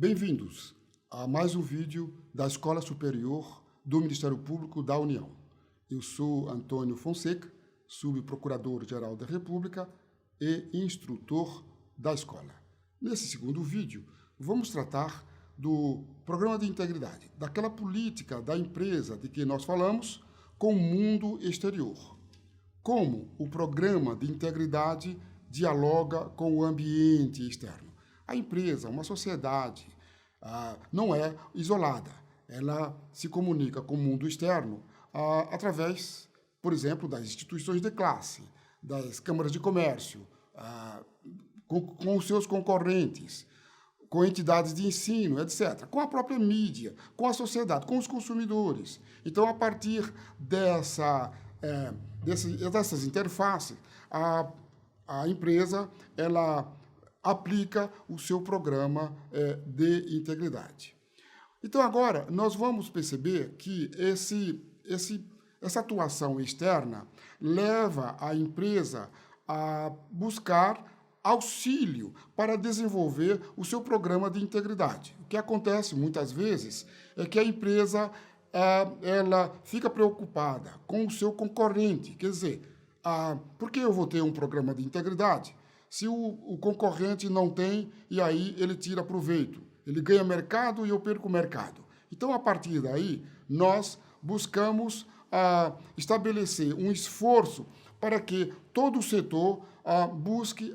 Bem-vindos a mais um vídeo da Escola Superior do Ministério Público da União. Eu sou Antônio Fonseca, subprocurador-geral da República e instrutor da escola. Nesse segundo vídeo, vamos tratar do programa de integridade, daquela política da empresa de que nós falamos com o mundo exterior. Como o programa de integridade dialoga com o ambiente externo. A empresa, uma sociedade, não é isolada. Ela se comunica com o mundo externo através, por exemplo, das instituições de classe, das câmaras de comércio, com os seus concorrentes, com entidades de ensino, etc., com a própria mídia, com a sociedade, com os consumidores. Então, a partir dessas interfaces, a empresa ela aplica o seu programa de integridade. Então, agora, nós vamos perceber que essa atuação externa leva a empresa a buscar auxílio para desenvolver o seu programa de integridade. O que acontece muitas vezes é que a empresa ela fica preocupada com o seu concorrente, quer dizer, por que eu vou ter um programa de integridade se o concorrente não tem e aí ele tira proveito? Ele ganha mercado e eu perco o mercado. Então, a partir daí, nós buscamos estabelecer um esforço para que todo o setor busque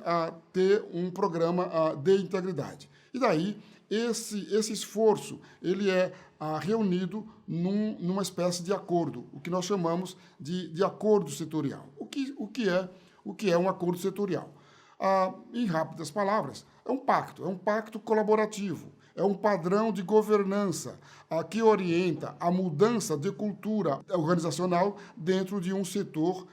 ter um programa de integridade. E daí, esse esforço ele é reunido numa espécie de acordo, o que nós chamamos de acordo setorial. O que é um acordo setorial? Em rápidas palavras, é um pacto colaborativo, é um padrão de governança que orienta a mudança de cultura organizacional dentro de um setor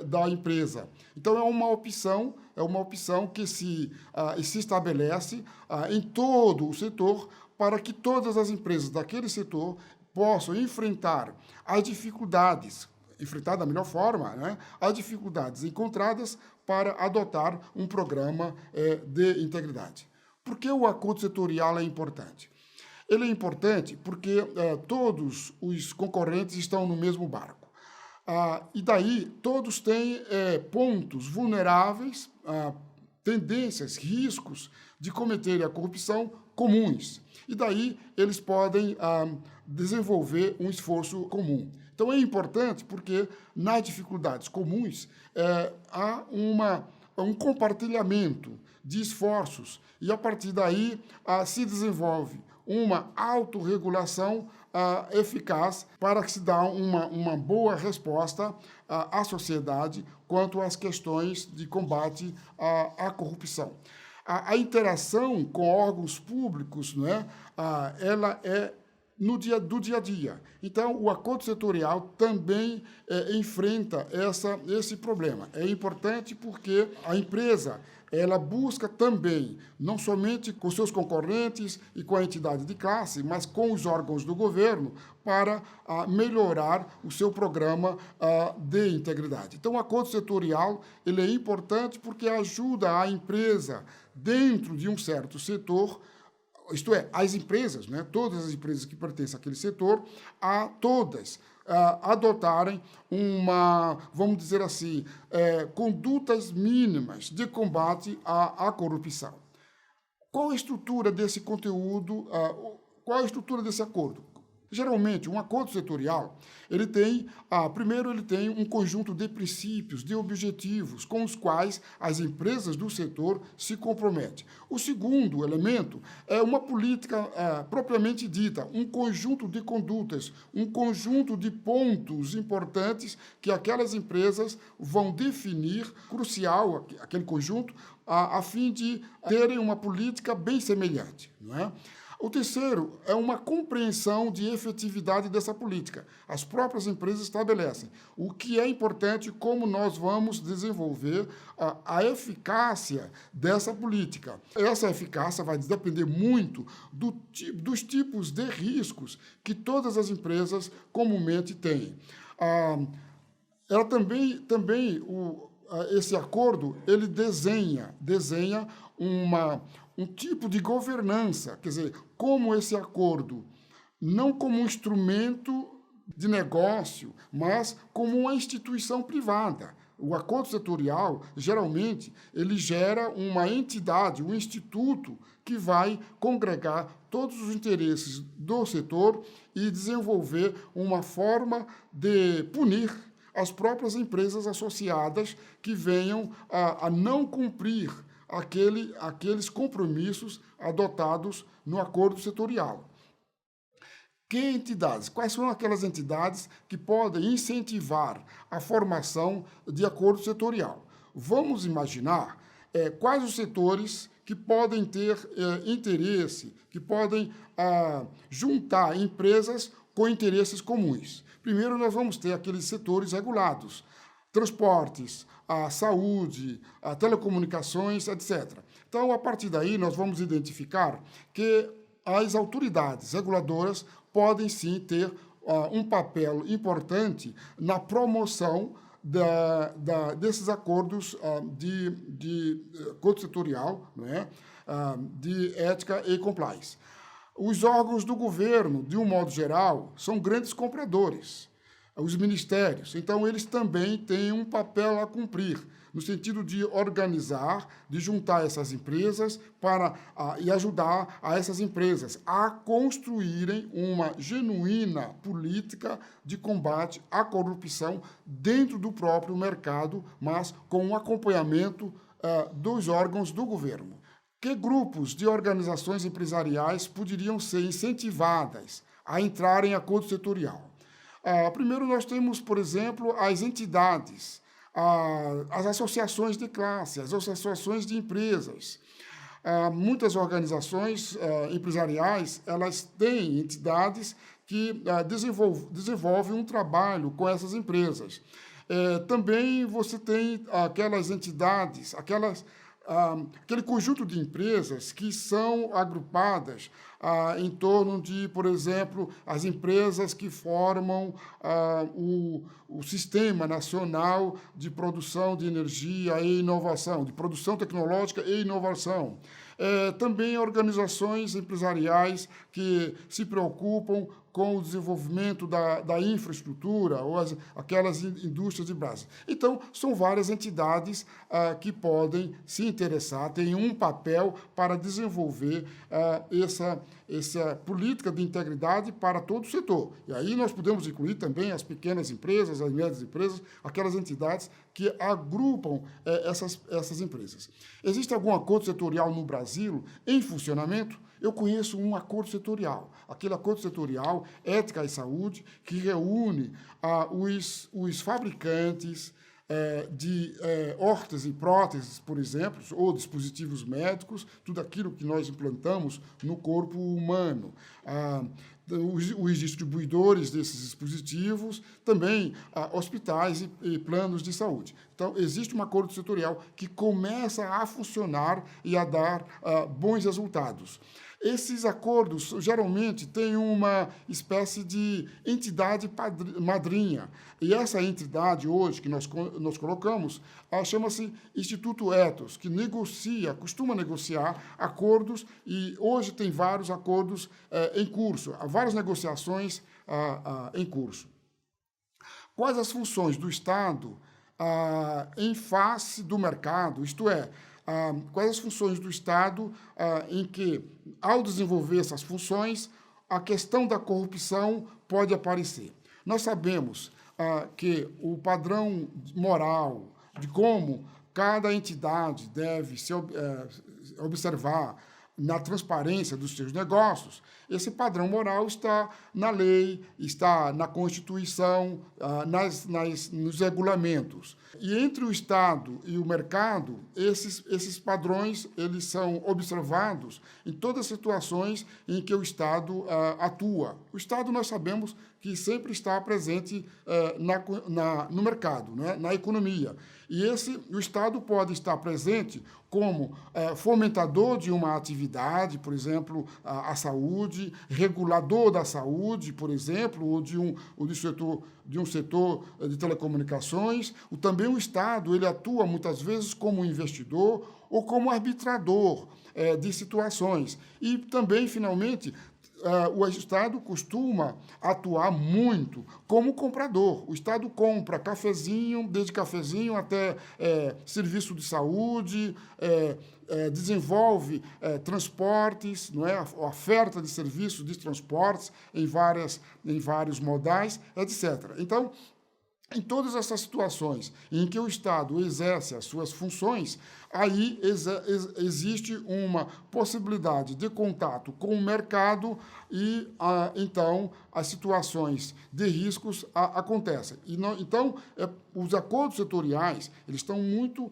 da empresa. Então, é uma opção que se estabelece em todo o setor para que todas as empresas daquele setor possam enfrentar as dificuldades, enfrentar da melhor forma, né, as dificuldades encontradas para adotar um programa de integridade. Por que o acordo setorial é importante? Ele é importante porque todos os concorrentes estão no mesmo barco. E daí todos têm pontos vulneráveis, tendências, riscos de cometerem a corrupção comuns. E daí eles podem desenvolver um esforço comum. Então é importante porque nas dificuldades comuns há um compartilhamento de esforços e a partir daí se desenvolve uma autorregulação eficaz para que se dê uma boa resposta à sociedade quanto às questões de combate à corrupção. A interação com órgãos públicos, ela é do dia a dia. Então, o acordo setorial também enfrenta esse problema. É importante porque a empresa ela busca também, não somente com seus concorrentes e com a entidade de classe, mas com os órgãos do governo, para melhorar o seu programa de integridade. Então, o acordo setorial ele é importante porque ajuda a empresa, dentro de um certo setor, isto é, as empresas, todas as empresas que pertencem àquele setor, a todas adotarem vamos dizer assim, condutas mínimas de combate à corrupção. Qual a estrutura desse conteúdo, qual a estrutura desse acordo? Geralmente, um acordo setorial, primeiro ele tem um conjunto de princípios, de objetivos, com os quais as empresas do setor se comprometem. O segundo elemento é uma política propriamente dita, um conjunto de condutas, um conjunto de pontos importantes que aquelas empresas vão definir, crucial, aquele conjunto, a fim de terem uma política bem semelhante, não é? O terceiro é uma compreensão de efetividade dessa política. As próprias empresas estabelecem o que é importante, como nós vamos desenvolver a eficácia dessa política. Essa eficácia vai depender muito dos tipos de riscos que todas as empresas comumente têm. Esse acordo ele desenha um tipo de governança, quer dizer, como esse acordo, não como um instrumento de negócio, mas como uma instituição privada. O acordo setorial, geralmente, ele gera uma entidade, um instituto, que vai congregar todos os interesses do setor e desenvolver uma forma de punir as próprias empresas associadas que venham a não cumprir aqueles compromissos adotados no acordo setorial. Que entidades? Quais são aquelas entidades que podem incentivar a formação de acordo setorial? Vamos imaginar quais os setores que podem ter interesse, que podem juntar empresas com interesses comuns. Primeiro, nós vamos ter aqueles setores regulados, transportes, a saúde, a telecomunicações, etc. Então, a partir daí, nós vamos identificar que as autoridades reguladoras podem sim ter um papel importante na promoção desses acordos de acordo setorial, não é? De ética e compliance. Os órgãos do governo, de um modo geral, são grandes compradores, os ministérios. Então, eles também têm um papel a cumprir, no sentido de organizar, de juntar essas empresas e ajudar a essas empresas a construírem uma genuína política de combate à corrupção dentro do próprio mercado, mas com um acompanhamento dos órgãos do governo. Que grupos de organizações empresariais poderiam ser incentivadas a entrar em acordo setorial? Primeiro, nós temos, por exemplo, as entidades, as associações de classe, as associações de empresas. Muitas organizações empresariais, elas têm entidades que desenvolvem um trabalho com essas empresas. Também você tem aquelas entidades, aquele conjunto de empresas que são agrupadas em torno de, por exemplo, as empresas que formam o Sistema Nacional de Produção de Energia e Inovação, de Produção Tecnológica e Inovação. Também organizações empresariais que se preocupam com o desenvolvimento da infraestrutura ou aquelas indústrias de base. Então, são várias entidades que podem se interessar, têm um papel para desenvolver essa política de integridade para todo o setor. E aí nós podemos incluir também as pequenas empresas, as médias empresas, aquelas entidades que agrupam essas empresas. Existe algum acordo setorial no Brasil em funcionamento? Eu conheço um acordo setorial, aquele acordo setorial, ética e saúde, que reúne os fabricantes de órteses e próteses, por exemplo, ou dispositivos médicos, tudo aquilo que nós implantamos no corpo humano. Os distribuidores desses dispositivos, também hospitais e planos de saúde. Então, existe um acordo setorial que começa a funcionar e a dar bons resultados. Esses acordos, geralmente, têm uma espécie de entidade madrinha. E essa entidade, hoje, que nós colocamos, chama-se Instituto Ethos, que costuma negociar acordos, e hoje tem vários acordos em curso, há várias negociações em curso. Quais as funções do Estado em face do mercado, isto é, quais as funções do Estado em que, ao desenvolver essas funções, a questão da corrupção pode aparecer. Nós sabemos que o padrão moral de como cada entidade deve se observar na transparência dos seus negócios, esse padrão moral está na lei, está na Constituição, nos regulamentos. E entre o Estado e o mercado, esses padrões eles são observados em todas as situações em que o Estado atua. O Estado, nós sabemos que sempre está presente no mercado, né, na economia. E o Estado pode estar presente como fomentador de uma atividade, por exemplo, a saúde, regulador da saúde, por exemplo, ou de um setor de telecomunicações. Também o Estado ele atua muitas vezes como investidor ou como arbitrador de situações. E também, finalmente, o Estado costuma atuar muito como comprador. O Estado compra cafezinho, desde cafezinho até serviço de saúde, desenvolve transportes, não é? A oferta de serviços de transportes em vários modais, etc. Então, em todas essas situações em que o Estado exerce as suas funções, aí existe uma possibilidade de contato com o mercado e, então, as situações de riscos acontecem. Então, os acordos setoriais eles estão muito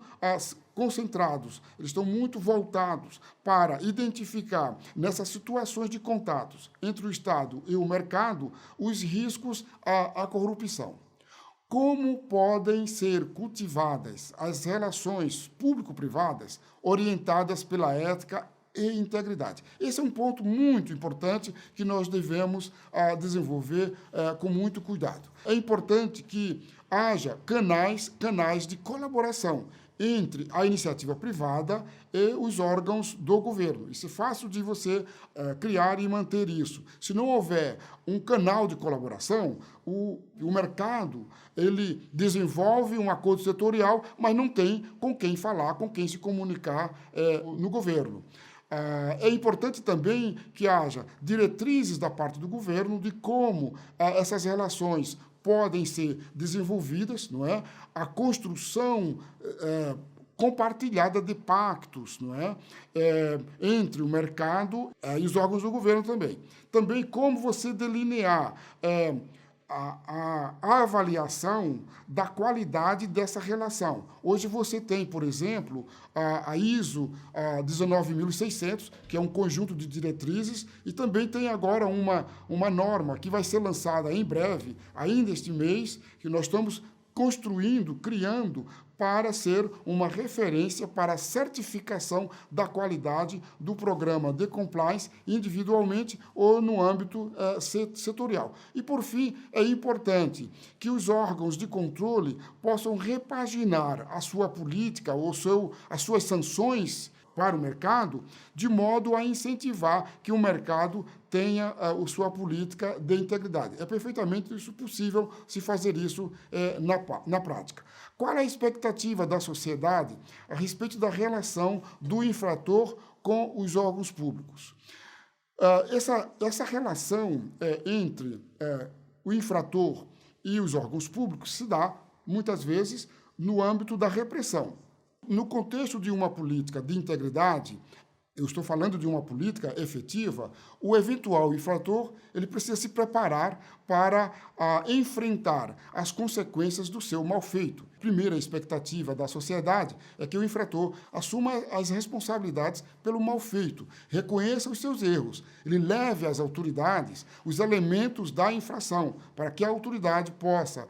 concentrados, eles estão muito voltados para identificar, nessas situações de contatos entre o Estado e o mercado, os riscos à corrupção. Como podem ser cultivadas as relações público-privadas orientadas pela ética e integridade? Esse é um ponto muito importante que nós devemos desenvolver com muito cuidado. É importante que haja canais de colaboração entre a iniciativa privada e os órgãos do governo. Isso é fácil de você criar e manter isso. Se não houver um canal de colaboração, o mercado ele desenvolve um acordo setorial, mas não tem com quem falar, com quem se comunicar no governo. É importante também que haja diretrizes da parte do governo de como essas relações podem ser desenvolvidas, não é? A construção compartilhada de pactos, não é? Entre o mercado e os órgãos do governo também. Também como você delinear a avaliação da qualidade dessa relação. Hoje você tem, por exemplo, a ISO 19600, que é um conjunto de diretrizes, e também tem agora uma norma que vai ser lançada em breve, ainda este mês, que nós estamos construindo, criando, para ser uma referência para a certificação da qualidade do programa de compliance individualmente ou no âmbito setorial. E, por fim, é importante que os órgãos de controle possam repaginar a sua política ou as suas sanções para o mercado, de modo a incentivar que o mercado tenha a sua política de integridade. É perfeitamente possível se fazer isso na prática. Qual é a expectativa da sociedade a respeito da relação do infrator com os órgãos públicos? Essa relação entre o infrator e os órgãos públicos se dá, muitas vezes, no âmbito da repressão. No contexto de uma política de integridade, eu estou falando de uma política efetiva, o eventual infrator ele precisa se preparar para enfrentar as consequências do seu mal feito. Primeira expectativa da sociedade é que o infrator assuma as responsabilidades pelo mal feito, reconheça os seus erros, ele leve às autoridades os elementos da infração, para que a autoridade possa,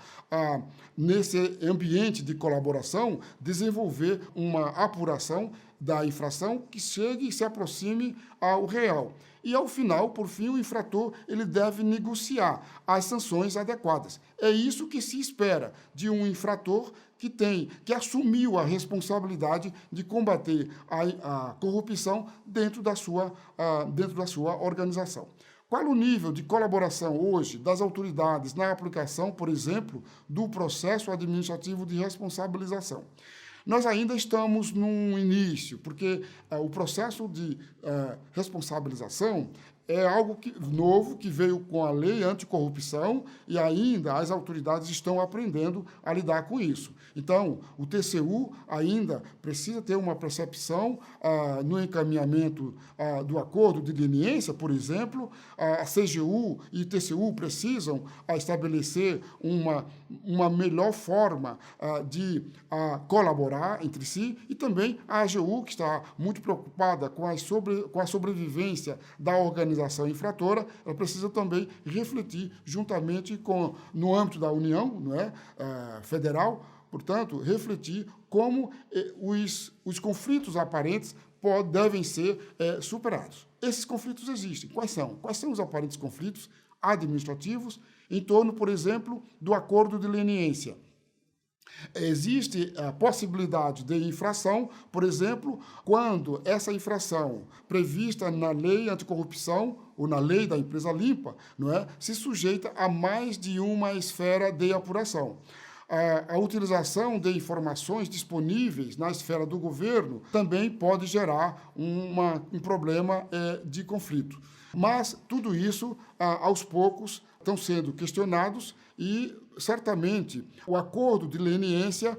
nesse ambiente de colaboração, desenvolver uma apuração da infração que chegue e se aproxime ao real. E, ao final, por fim, o infrator ele deve negociar as sanções adequadas. É isso que se espera de um infrator que assumiu a responsabilidade de combater a corrupção dentro da sua organização. Qual o nível de colaboração hoje das autoridades na aplicação, por exemplo, do processo administrativo de responsabilização? Nós ainda estamos no início, porque o processo de responsabilização é algo novo que veio com a lei anticorrupção e ainda as autoridades estão aprendendo a lidar com isso. Então, o TCU ainda precisa ter uma percepção no encaminhamento do acordo de leniência, por exemplo. A CGU e o TCU precisam estabelecer uma melhor forma de colaborar entre si, e também a AGU, que está muito preocupada com a sobrevivência da organização organização infratora, ela precisa também refletir juntamente no âmbito da União, não é, federal, portanto, refletir como os conflitos aparentes devem ser superados. Esses conflitos existem. Quais são? Quais são os aparentes conflitos administrativos em torno, por exemplo, do acordo de leniência? Existe a possibilidade de infração, por exemplo, quando essa infração prevista na lei anticorrupção ou na lei da empresa limpa, não é, se sujeita a mais de uma esfera de apuração. A utilização de informações disponíveis na esfera do governo também pode gerar um problema de conflito. Mas tudo isso, aos poucos, estão sendo questionados e, certamente, o acordo de leniência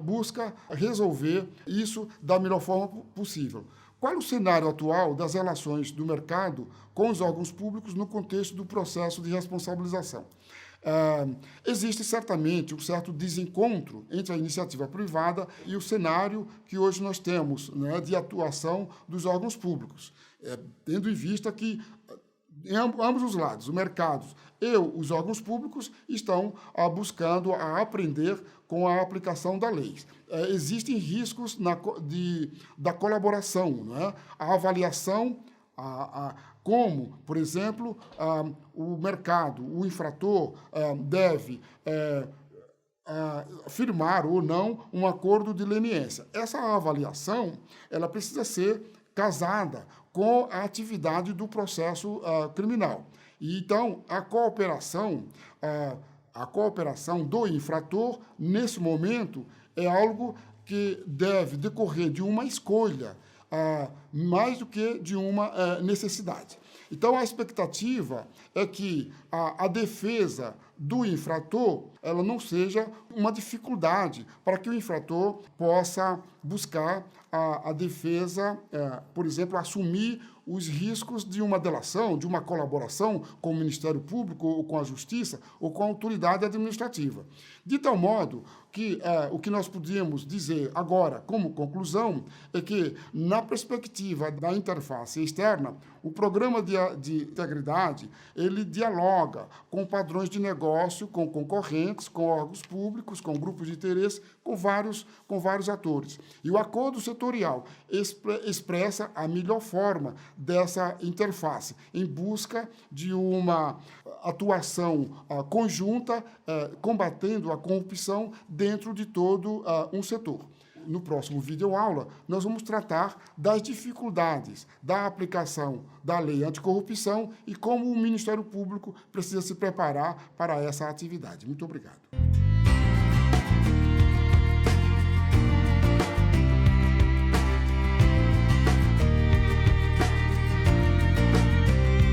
busca resolver isso da melhor forma possível. Qual é o cenário atual das relações do mercado com os órgãos públicos no contexto do processo de responsabilização? Existe certamente um certo desencontro entre a iniciativa privada e o cenário que hoje nós temos, né, de atuação dos órgãos públicos, tendo em vista que em ambos os lados, o mercado e os órgãos públicos estão buscando aprender com a aplicação da lei. Existem riscos da colaboração, não é? A avaliação, como, por exemplo, o mercado, o infrator deve firmar ou não um acordo de leniência. Essa avaliação ela precisa ser casada com a atividade do processo criminal. E, então, a cooperação do infrator, nesse momento, é algo que deve decorrer de uma escolha, mais do que de uma necessidade. Então, a expectativa é que a defesa do infrator ela não seja uma dificuldade para que o infrator possa buscar a defesa, por exemplo, assumir os riscos de uma delação, de uma colaboração com o Ministério Público, ou com a Justiça, ou com a autoridade administrativa. De tal modo que o que nós podíamos dizer agora, como conclusão, é que, na perspectiva da interface externa, o programa de integridade, ele dialoga com padrões de negócio, com concorrentes, com órgãos públicos, com grupos de interesse, com vários atores. E o acordo setorial expressa a melhor forma dessa interface, em busca de uma atuação conjunta, combatendo a corrupção dentro de todo um setor. No próximo videoaula, nós vamos tratar das dificuldades da aplicação da lei anticorrupção e como o Ministério Público precisa se preparar para essa atividade. Muito obrigado.